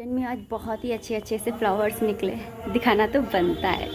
Garden में आज बहुत ही अच्छे अच्छे से फ्लावर्स निकले, दिखाना तो बनता है।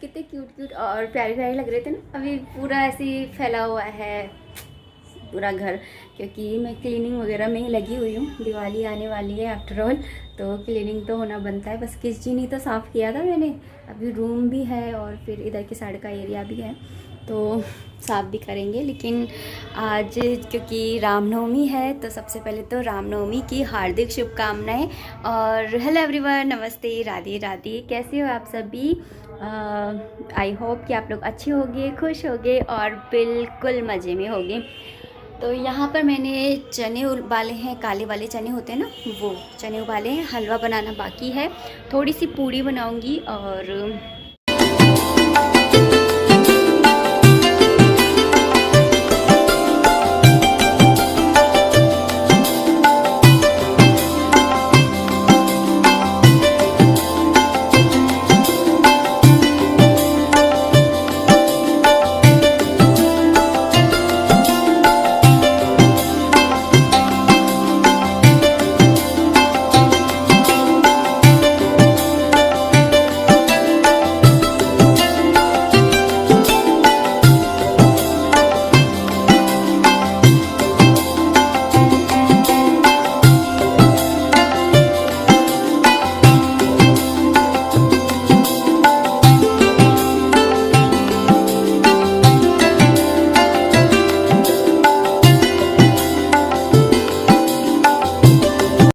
कितने क्यूट क्यूट और प्यारे प्यारे लग रहे थे ना। अभी पूरा ऐसे ही फैला हुआ है पूरा घर, क्योंकि मैं क्लीनिंग वगैरह में ही लगी हुई हूँ। दिवाली आने वाली है आफ्टर ऑल, तो क्लीनिंग तो होना बनता है। बस किचन ही तो साफ़ किया था मैंने, अभी रूम भी है और फिर इधर के साइड का एरिया भी है, तो साफ़ भी करेंगे। लेकिन आज क्योंकि रामनवमी है, तो सबसे पहले तो रामनवमी की हार्दिक शुभकामनाएं। और हेलो एवरीवन, नमस्ते, राधे राधे। कैसे हो आप सभी? आई होप कि आप लोग अच्छे होंगे, खुश होंगे और बिल्कुल मज़े में होंगे। तो यहाँ पर मैंने चने उबाले हैं, काले वाले चने होते हैं ना, वो चने उबाले हैं। हलवा बनाना बाकी है, थोड़ी सी पूड़ी बनाऊँगी। और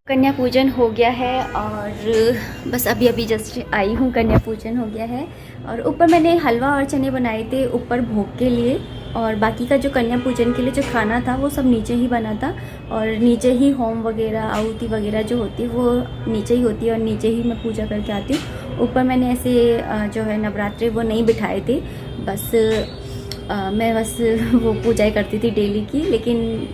कन्या पूजन हो गया है और बस अभी अभी जस्ट आई हूँ। कन्या पूजन हो गया है और ऊपर मैंने हलवा और चने बनाए थे ऊपर भोग के लिए, और बाकी का जो कन्या पूजन के लिए जो खाना था वो सब नीचे ही बना था। और नीचे ही होम वगैरह, आहुति वगैरह जो होती है वो नीचे ही होती है और नीचे ही मैं पूजा करके आती हूँ। ऊपर मैंने ऐसे जो है नवरात्रे वो नहीं बिठाए थे, बस मैं बस वो पूजा ही करती थी डेली की। लेकिन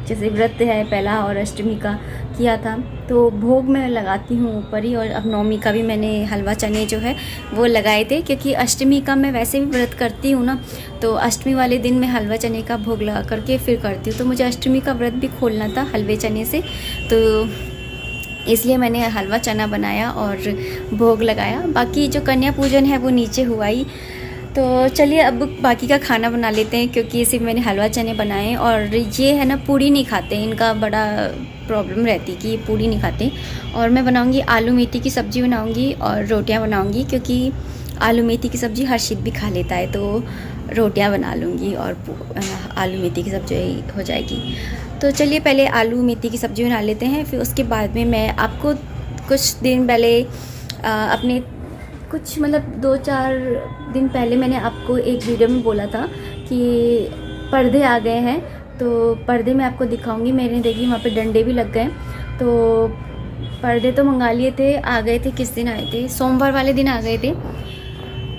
जैसे व्रत है पहला और अष्टमी का किया था, तो भोग मैं लगाती हूँ ऊपर ही। और अब नवमी का भी मैंने हलवा चने जो है वो लगाए थे, क्योंकि अष्टमी का मैं वैसे भी व्रत करती हूँ ना, तो अष्टमी वाले दिन मैं हलवा चने का भोग लगा करके फिर करती हूँ। तो मुझे अष्टमी का व्रत भी खोलना था हलवे चने से, तो इसलिए मैंने हलवा चना बनाया और भोग लगाया। बाकी जो कन्या पूजन है वो नीचे हुआ ही। तो चलिए अब बाकी का खाना बना लेते हैं, क्योंकि सिर्फ मैंने हलवा चने बनाए। और ये है ना, पूड़ी नहीं खाते, इनका बड़ा प्रॉब्लम रहती कि ये पूड़ी नहीं खाते। और मैं बनाऊंगी आलू मेथी की सब्ज़ी बनाऊंगी और रोटियां बनाऊंगी, क्योंकि आलू मेथी की सब्ज़ी हर्षित भी खा लेता है, तो रोटियां बना लूँगी और आलू मेथी की सब्ज़ी हो जाएगी। तो चलिए पहले आलू मेथी की सब्ज़ी बना लेते हैं, फिर उसके बाद में मैं आपको कुछ दिन पहले अपने कुछ मतलब 2-4 दिन पहले मैंने आपको एक वीडियो में बोला था कि पर्दे आ गए हैं, तो पर्दे मैं आपको दिखाऊंगी। मैंने देखी वहाँ पे डंडे भी लग गए, तो पर्दे तो मंगा लिए थे, आ गए थे। किस दिन आए थे? सोमवार वाले दिन आ गए थे,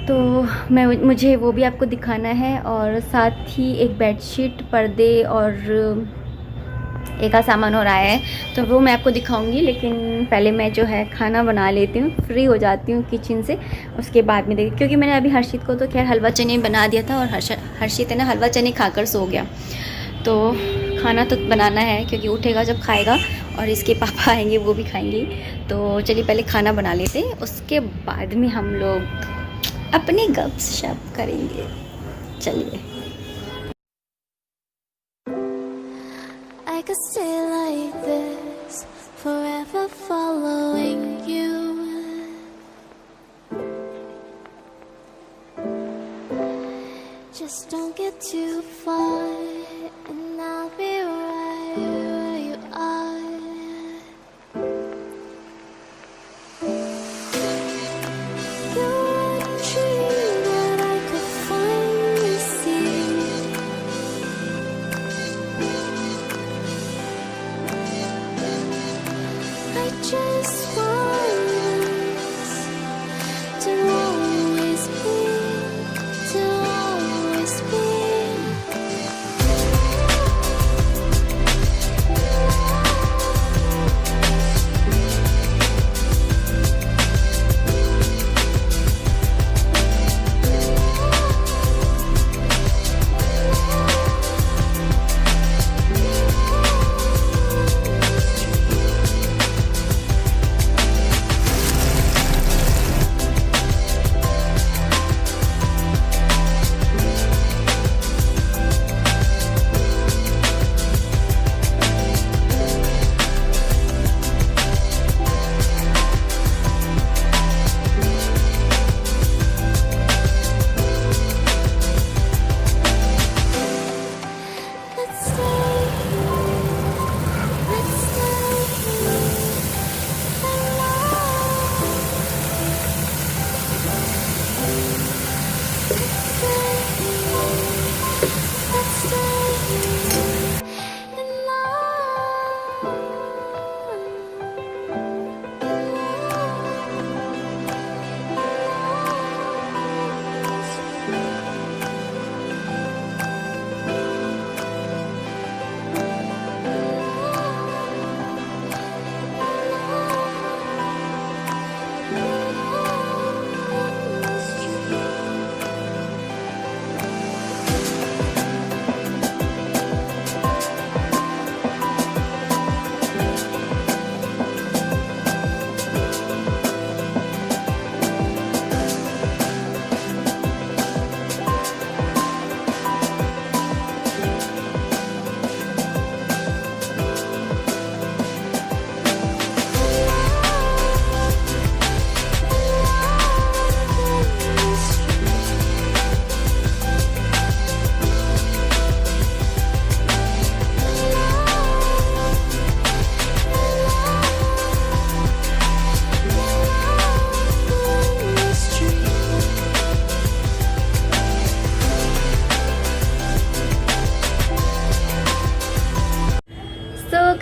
तो मुझे वो भी आपको दिखाना है। और साथ ही एक बेडशीट, पर्दे और एक का सामान और आया है, तो वो मैं आपको दिखाऊंगी। लेकिन पहले मैं जो है खाना बना लेती हूँ, फ्री हो जाती हूँ किचन से, उसके बाद में देखिए। क्योंकि मैंने अभी हर्षित को तो खैर हलवा चने बना दिया था, और हर्षित है ना हलवा चने खाकर सो गया, तो खाना तो बनाना है क्योंकि उठेगा जब खाएगा। और इसके पापा आएंगे, वो भी खाएंगे। तो चलिए पहले खाना बना लेते, उसके बाद में हम लोग अपनी गपशप करेंगे। चलिए। I could stay like this, forever following you. Just don't get too far, and I'll be right where you are. You're a dream that I could finally see. I just want us to always be, to always be.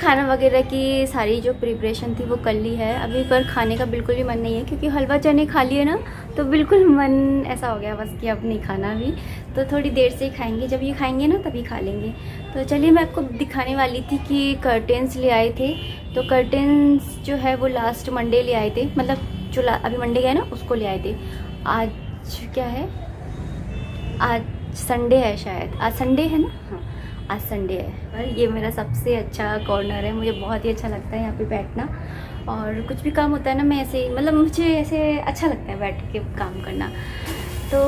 खाना वगैरह की सारी जो preparation थी वो कर ली है अभी, पर खाने का बिल्कुल भी मन नहीं है क्योंकि हलवा चने खा लिए ना, तो बिल्कुल मन ऐसा हो गया बस कि अब नहीं खाना भी, तो थोड़ी देर से ही खाएंगे, जब ये खाएंगे ना तभी खा लेंगे। तो चलिए मैं आपको दिखाने वाली थी कि कर्टेंस ले आए थे, तो कर्टेंस जो है वो लास्ट मंडे ले आए थे, मतलब जो अभी मंडे गया ना उसको ले आए थे। आज क्या है, आज संडे है शायद, आज संडे है ना, हाँ आज संडे है। और ये मेरा सबसे अच्छा कॉर्नर है, मुझे बहुत ही अच्छा लगता है यहाँ पे बैठना, और कुछ भी काम होता है ना मैं ऐसे, मतलब मुझे ऐसे अच्छा लगता है बैठ के काम करना। तो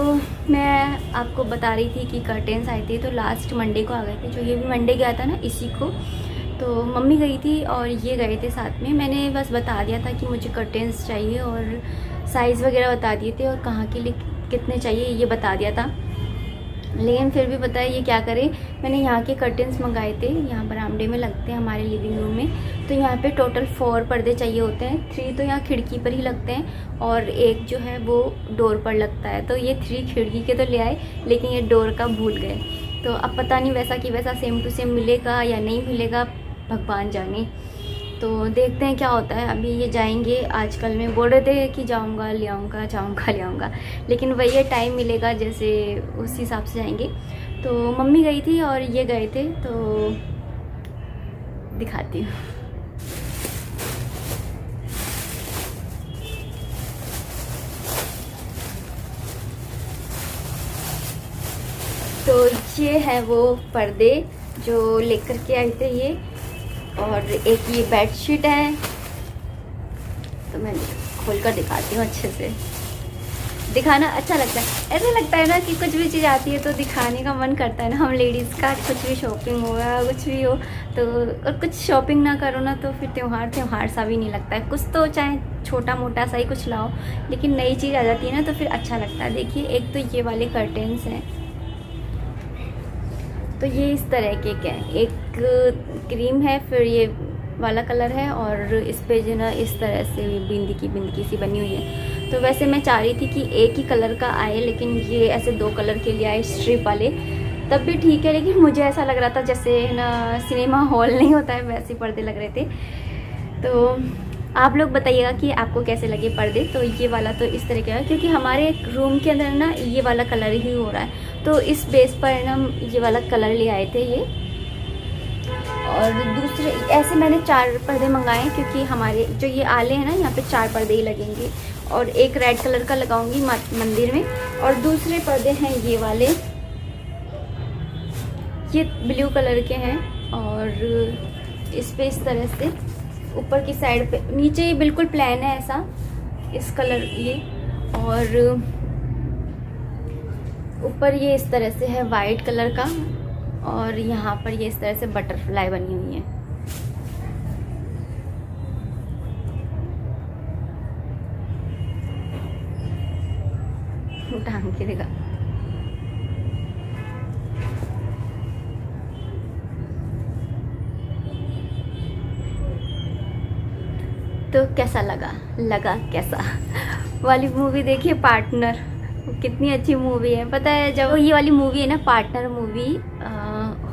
मैं आपको बता रही थी कि कर्टेंस आए थे, तो लास्ट मंडे को आ गए थे, जो ये भी मंडे गया था ना इसी को, तो मम्मी गई थी और ये गए थे साथ में। मैंने बस बता दिया था कि मुझे कर्टेंस चाहिए और साइज़ वगैरह बता दिए थे और कहाँ के लिए कितने चाहिए ये बता दिया था, लेकिन फिर भी पता है ये क्या करें, मैंने यहाँ के कर्टेंस मंगाए थे, यहाँ बरामदे में लगते हैं हमारे लिविंग रूम में। तो यहाँ पे टोटल 4 पर्दे चाहिए होते हैं, 3 तो यहाँ खिड़की पर ही लगते हैं और एक जो है वो डोर पर लगता है। तो ये 3 खिड़की के तो ले आए, लेकिन ये डोर का भूल गए। तो अब पता नहीं वैसा कि वैसा सेम टू सेम मिलेगा या नहीं मिलेगा, भगवान जाने। तो देखते हैं क्या होता है। अभी ये जाएंगे, आजकल में बोल रहे थे कि जाऊंगा ले आऊँगा, जाऊंगा ले आऊँगा, लेकिन वही है टाइम मिलेगा जैसे उस हिसाब से जाएंगे। तो मम्मी गई थी और ये गए थे, तो दिखाती हूँ। तो ये है वो पर्दे जो लेकर के आए थे, ये और एक ये बेडशीट है, तो मैं खोल कर दिखाती हूँ। अच्छे से दिखाना अच्छा लगता है, ऐसा लगता है ना कि कुछ भी चीज़ आती है तो दिखाने का मन करता है ना। हम लेडीज़ का कुछ भी शॉपिंग हो या कुछ भी हो तो, और कुछ शॉपिंग ना करो ना तो फिर त्यौहार सा भी नहीं लगता है। कुछ तो चाहे छोटा मोटा सा ही कुछ लाओ, लेकिन नई चीज़ आ जाती है ना तो फिर अच्छा लगता है। देखिए एक तो ये वाले कर्टेन्स हैं, तो ये इस तरह के क्या है, एक क्रीम है, फिर ये वाला कलर है, और इस पे जो ना इस तरह से बिंदी सी बनी हुई है। तो वैसे मैं चाह रही थी कि एक ही कलर का आए, लेकिन ये ऐसे 2 कलर के लिए आए स्ट्रिप वाले, तब भी ठीक है। लेकिन मुझे ऐसा लग रहा था जैसे ना सिनेमा हॉल नहीं होता है वैसे पर्दे लग रहे थे। तो आप लोग बताइएगा कि आपको कैसे लगे पर्दे। तो ये वाला तो इस तरह का है, क्योंकि हमारे रूम के अंदर ना ये वाला कलर ही हो रहा है, तो इस बेस पर ना ये वाला कलर ले आए थे ये। और दूसरे ऐसे मैंने 4 पर्दे मंगाए, क्योंकि हमारे जो ये आले हैं ना यहाँ पे 4 पर्दे ही लगेंगे, और एक रेड कलर का लगाऊंगी मंदिर में, और दूसरे पर्दे हैं ये वाले, ये ब्लू कलर के हैं। और इस पे इस तरह से ऊपर की साइड पे, नीचे ये बिल्कुल प्लेन है ऐसा इस कलर ये, और ऊपर ये इस तरह से है वाइट कलर का, और यहाँ पर ये इस तरह से बटरफ्लाई बनी हुई है। टांग के देखा तो कैसा लगा कैसा वाली मूवी देखिए पार्टनर, कितनी अच्छी मूवी है। पता है जब ये वाली मूवी है ना पार्टनर मूवी,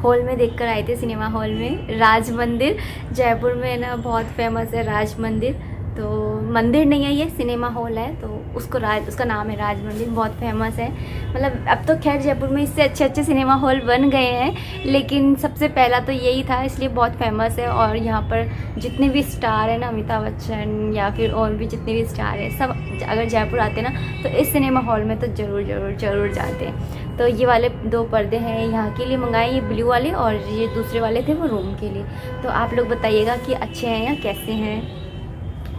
हॉल में देखकर आए थे, सिनेमा हॉल में, राज मंदिर जयपुर में ना बहुत फेमस है राज मंदिर। तो मंदिर नहीं है ये, सिनेमा हॉल है, तो उसका नाम है राज मंदिर, बहुत फेमस है। मतलब अब तो खैर जयपुर में इससे अच्छे अच्छे सिनेमा हॉल बन गए हैं, लेकिन सबसे पहला तो यही था, इसलिए बहुत फेमस है। और यहाँ पर जितने भी स्टार हैं ना, अमिताभ बच्चन या फिर और भी जितने भी स्टार हैं, सब अगर जयपुर आते ना तो इस सिनेमा हॉल में तो ज़रूर जाते हैं। तो ये वाले 2 पर्दे हैं यहाँ के लिए मंगाए, ये ब्लू वाले, और ये दूसरे वाले थे वो रूम के लिए। तो आप लोग बताइएगा कि अच्छे हैं या कैसे हैं।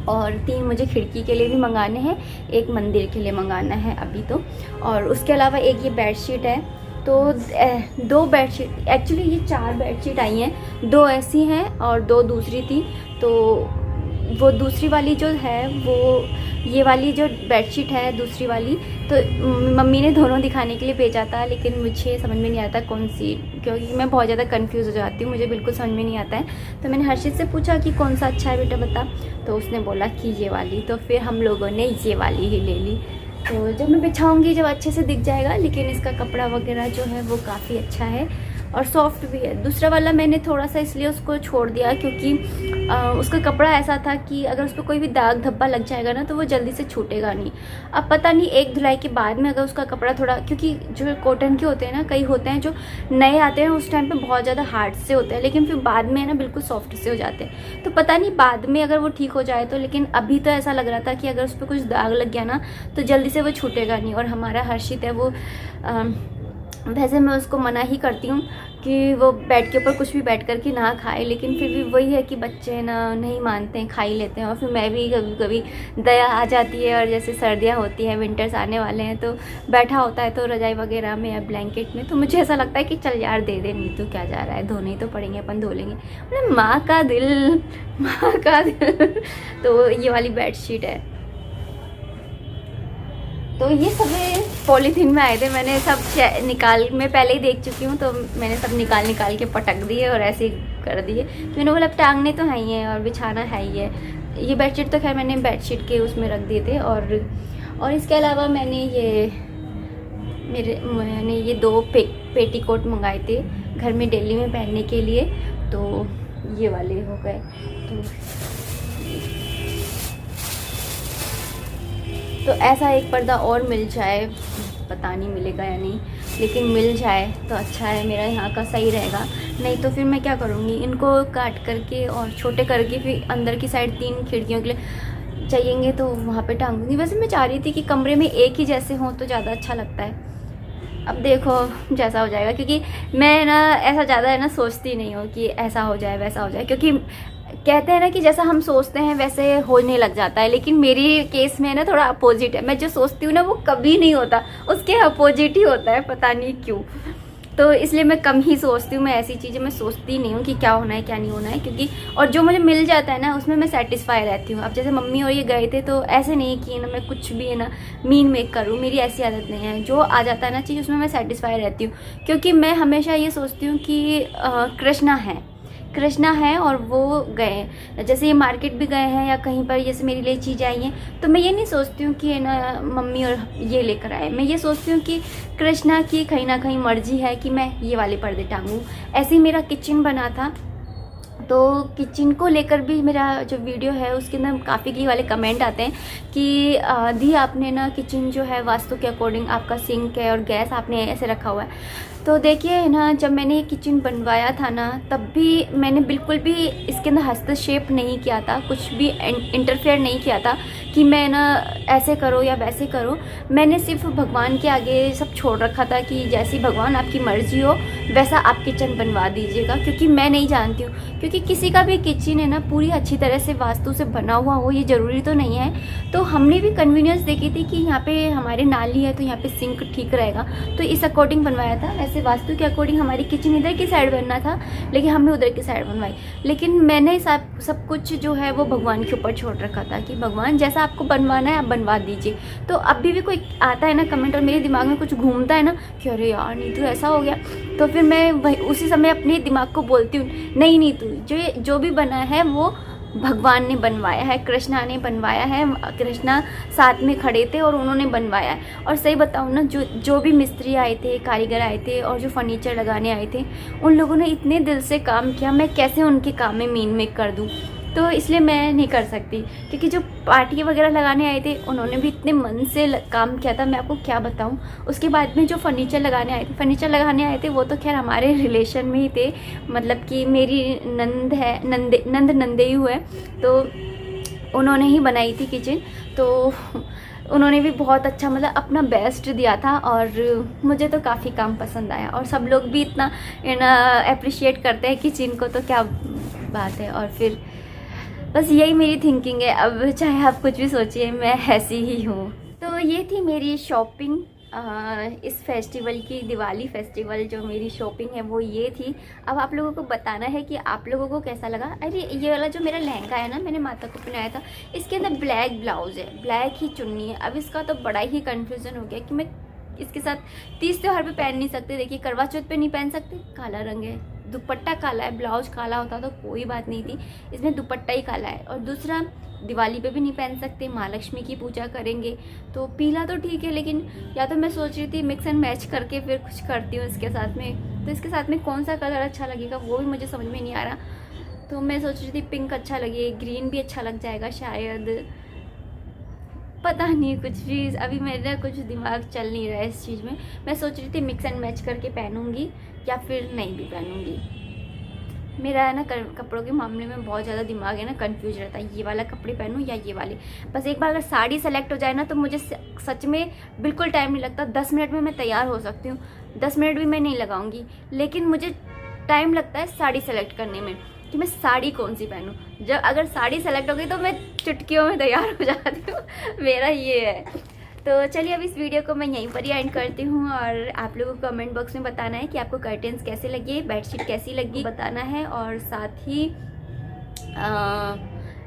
और 3 मुझे खिड़की के लिए भी मंगाने हैं, एक मंदिर के लिए मंगाना है अभी तो। और उसके अलावा एक ये बेडशीट है, तो 2 बेडशीट, एक्चुअली ये 4 बेडशीट आई हैं, 2 ऐसी हैं और 2 दूसरी थी। तो वो दूसरी वाली जो है, वो ये वाली जो बेडशीट है दूसरी वाली, तो मम्मी ने दोनों दिखाने के लिए भेजा था, लेकिन मुझे समझ में नहीं आता कौन सी, क्योंकि मैं बहुत ज़्यादा कंफ्यूज हो जाती हूँ, मुझे बिल्कुल समझ में नहीं आता है। तो मैंने हर्षित से पूछा कि कौन सा अच्छा है बेटा बता, तो उसने बोला कि ये वाली। तो फिर हम लोगों ने ये वाली ही ले ली। तो जब मैं बिछाऊँगी जब अच्छे से दिख जाएगा, लेकिन इसका कपड़ा वगैरह जो है वो काफ़ी अच्छा है और सॉफ्ट भी है। दूसरा वाला मैंने थोड़ा सा इसलिए उसको छोड़ दिया क्योंकि उसका कपड़ा ऐसा था कि अगर उस पर कोई भी दाग धब्बा लग जाएगा ना तो वो जल्दी से छूटेगा नहीं। अब पता नहीं एक धुलाई के बाद में अगर उसका कपड़ा थोड़ा, क्योंकि जो कॉटन के होते हैं ना, कई होते हैं जो नए आते हैं उस टाइम पे बहुत ज़्यादा हार्ड से होते हैं, लेकिन फिर बाद में है ना बिल्कुल सॉफ्ट से हो जाते हैं। तो पता नहीं बाद में अगर वो ठीक हो जाए तो, लेकिन अभी तो ऐसा लग रहा था कि अगर उस पर कुछ दाग लग गया ना तो जल्दी से वो छूटेगा नहीं। और हमारा हर्षित है वो वैसे मैं उसको मना ही करती हूँ कि वो बेड के ऊपर कुछ भी बैठ कर के ना खाए, लेकिन फिर भी वही है कि बच्चे ना नहीं मानते हैं, खा ही लेते हैं। और फिर मैं भी कभी कभी दया आ जाती है, और जैसे सर्दियाँ होती हैं, विंटर्स आने वाले हैं, तो बैठा होता है तो रजाई वगैरह में या ब्लैंकेट में, तो मुझे ऐसा लगता है कि चल यार दे दे, नहीं तो क्या जा रहा है, धोने ही तो पड़ेंगे, अपन धो लेंगे। मतलब माँ का दिल, माँ का दिल। तो ये वाली बेडशीट है। तो ये सब पॉलीथीन में आए थे, मैंने सब निकाल, मैं पहले ही देख चुकी हूँ, तो मैंने सब निकाल के पटक दिए और ऐसे ही कर दिए। तो मैंने बोला टांगने तो है ही है और बिछाना है ही है। ये बेडशीट तो खैर मैंने बेडशीट के उसमें रख दिए थे। और इसके अलावा मैंने ये 2 पेटीकोट मंगाए थे घर में डेली में पहनने के लिए, तो ये वाले हो गए। तो ऐसा एक पर्दा और मिल जाए, पता नहीं मिलेगा या नहीं, लेकिन मिल जाए तो अच्छा है, मेरा यहाँ का सही रहेगा। नहीं तो फिर मैं क्या करूँगी, इनको काट करके और छोटे करके फिर अंदर की साइड 3 खिड़कियों के लिए चाहिएंगे तो वहाँ पे टांगूंगी। वैसे मैं चाह रही थी कि कमरे में एक ही जैसे हों तो ज़्यादा अच्छा लगता है। अब देखो जैसा हो जाएगा, क्योंकि मैं ना ऐसा ज़्यादा है ना सोचती नहीं हूँ कि ऐसा हो जाए वैसा हो जाए, क्योंकि कहते हैं ना कि जैसा हम सोचते हैं वैसे होने लग जाता है। लेकिन मेरी केस में ना थोड़ा अपोजिट है, मैं जो सोचती हूँ ना वो कभी नहीं होता, उसके अपोजिट ही होता है, पता नहीं क्यों। तो इसलिए मैं कम ही सोचती हूँ, मैं ऐसी चीज़ें मैं सोचती नहीं हूँ कि क्या होना है क्या नहीं होना है, क्योंकि और जो मुझे मिल जाता है ना उसमें मैं सेटिस्फाई रहती हूँ। अब जैसे मम्मी और ये गए थे तो ऐसे नहीं कि ना मैं कुछ भी है ना मीन मेक करूँ, मेरी ऐसी आदत नहीं है। जो आ जाता है ना चीज़ उसमें मैं सेटिस्फाई रहती हूँ, क्योंकि मैं हमेशा ये सोचती हूँ कि कृष्णा है और वो गए, जैसे ये मार्केट भी गए हैं या कहीं पर जैसे मेरे लिए चीज़ आई हैं, तो मैं ये नहीं सोचती हूँ कि है ना मम्मी और ये लेकर आए। मैं ये सोचती हूँ कि कृष्णा की कहीं ना कहीं मर्जी है कि मैं ये वाले पर्दे टांगूँ। ऐसे ही मेरा किचन बना था, तो किचन को लेकर भी मेरा जो वीडियो है उसके अंदर काफ़ी की वाले कमेंट आते हैं कि दी आपने ना किचन जो है वास्तु के अकॉर्डिंग आपका सिंक है और गैस आपने ऐसे रखा हुआ है। तो देखिए ना, जब मैंने ये किचन बनवाया था ना तब भी मैंने बिल्कुल भी इसके अंदर हस्तक्षेप नहीं किया था, कुछ भी इंटरफेयर नहीं किया था कि मैं ना ऐसे करो या वैसे करो। मैंने सिर्फ भगवान के आगे सब छोड़ रखा था कि जैसी भगवान आपकी मर्जी हो वैसा आप किचन बनवा दीजिएगा, क्योंकि मैं नहीं जानती हूँ, क्योंकि किसी का भी किचन है ना पूरी अच्छी तरह से वास्तु से बना हुआ हो ये ज़रूरी तो नहीं है। तो हमने भी कन्वीनियंस देखी थी कि यहाँ पे हमारे नाली है तो यहाँ पे सिंक ठीक रहेगा, तो इस अकॉर्डिंग बनवाया था। वैसे वास्तु के अकॉर्डिंग हमारी किचन इधर की साइड बनना था, लेकिन हमने उधर की साइड बनवाई। लेकिन मैंने सब कुछ जो है वो भगवान के ऊपर छोड़ रखा था कि भगवान जैसा आपको बनवाना है आप बनवा दीजिए। तो अभी भी कोई आता है ना कमेंट और मेरे दिमाग में कुछ घूमता है ना कि अरे यार नहीं तो ऐसा हो गया, तो फिर मैं वही उसी समय अपने दिमाग को बोलती हूँ नहीं नहीं तू जो भी बना है वो भगवान ने बनवाया है, कृष्णा ने बनवाया है, कृष्णा साथ में खड़े थे और उन्होंने बनवाया है। और सही बताऊँ ना, जो भी मिस्त्री आए थे, कारीगर आए थे और जो फर्नीचर लगाने आए थे, उन लोगों ने इतने दिल से काम किया, मैं कैसे उनके काम में मीन मेक कर दूँ। तो इसलिए मैं नहीं कर सकती, क्योंकि जो पार्टी वगैरह लगाने आए थे उन्होंने भी इतने मन से काम किया था, मैं आपको क्या बताऊं। उसके बाद में जो फर्नीचर लगाने आए थे वो तो खैर हमारे रिलेशन में ही थे, मतलब कि मेरी नंद है, नंदेयू है, तो उन्होंने ही बनाई थी किचन। तो उन्होंने भी बहुत अच्छा मतलब अपना बेस्ट दिया था और मुझे तो काफ़ी काम पसंद आया और सब लोग भी इतना अप्रिशिएट करते हैं किचन को, तो क्या बात है। और फिर बस यही मेरी थिंकिंग है, अब चाहे आप कुछ भी सोचिए मैं ऐसी ही हूँ। तो ये थी मेरी शॉपिंग इस फेस्टिवल की, दिवाली फेस्टिवल जो मेरी शॉपिंग है वो ये थी। अब आप लोगों को बताना है कि आप लोगों को कैसा लगा। अरे ये वाला जो मेरा लहंगा है ना, मैंने माता को पहनाया था, इसके अंदर ब्लैक ब्लाउज है, ब्लैक ही चुन्नी है। अब इसका तो बड़ा ही कन्फ्यूज़न हो गया कि मैं इसके साथ 30 त्योहार पे पहन नहीं सकते। देखिए करवा चौथ पे नहीं पहन सकते, काला रंग है, दुपट्टा काला है, ब्लाउज काला होता तो कोई बात नहीं थी, इसमें दुपट्टा ही काला है। और दूसरा दिवाली पे भी नहीं पहन सकते, महालक्ष्मी की पूजा करेंगे तो पीला तो ठीक है, लेकिन या तो मैं सोच रही थी मिक्स एंड मैच करके फिर कुछ करती हूँ इसके साथ में। तो इसके साथ में कौन सा कलर अच्छा लगेगा वो भी मुझे समझ में नहीं आ रहा। तो मैं सोच रही थी पिंक अच्छा लगे, ग्रीन भी अच्छा लग जाएगा शायद, पता नहीं कुछ भी अभी मेरा कुछ दिमाग चल नहीं रहा है इस चीज़ में। मैं सोच रही थी मिक्स एंड मैच करके पहनूंगी या फिर नहीं भी पहनूंगी। मेरा है ना कपड़ों के मामले में बहुत ज़्यादा दिमाग है ना कंफ्यूज रहता है, ये वाला कपड़े पहनूं या ये वाले। बस एक बार अगर साड़ी सेलेक्ट हो जाए ना तो मुझे सच में बिल्कुल टाइम नहीं लगता, 10 मिनट में मैं तैयार हो सकती हूँ, 10 मिनट भी मैं नहीं लगाऊंगी। लेकिन मुझे टाइम लगता है साड़ी सेलेक्ट करने में कि मैं साड़ी कौन सी पहनूं। जब अगर साड़ी सेलेक्ट हो गई तो मैं चुटकियों में तैयार हो जाती हूँ, मेरा ये है। तो चलिए अब इस वीडियो को मैं यहीं पर ही एंड करती हूँ और आप लोगों को कमेंट बॉक्स में बताना है कि आपको कर्टेंस कैसे लगे, बेडशीट कैसी लगी बताना है। और साथ ही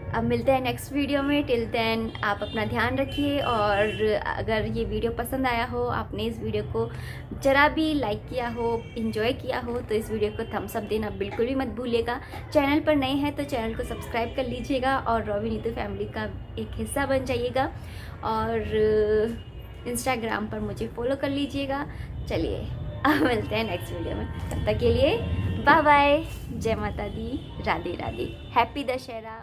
अब मिलते हैं नेक्स्ट वीडियो में। टिल देन आप अपना ध्यान रखिए, और अगर ये वीडियो पसंद आया हो, आपने इस वीडियो को जरा भी लाइक किया हो, इन्जॉय किया हो, तो इस वीडियो को थम्स अप देना बिल्कुल भी मत भूलिएगा। चैनल पर नए हैं तो चैनल को सब्सक्राइब कर लीजिएगा और रॉबी नीतू फैमिली का एक हिस्सा बन जाइएगा, और इंस्टाग्राम पर मुझे फॉलो कर लीजिएगा। चलिए अब मिलते हैं नेक्स्ट वीडियो में, तब तक के लिए बाय बाय, जय माता दी, राधे राधे, हैप्पी दशहरा।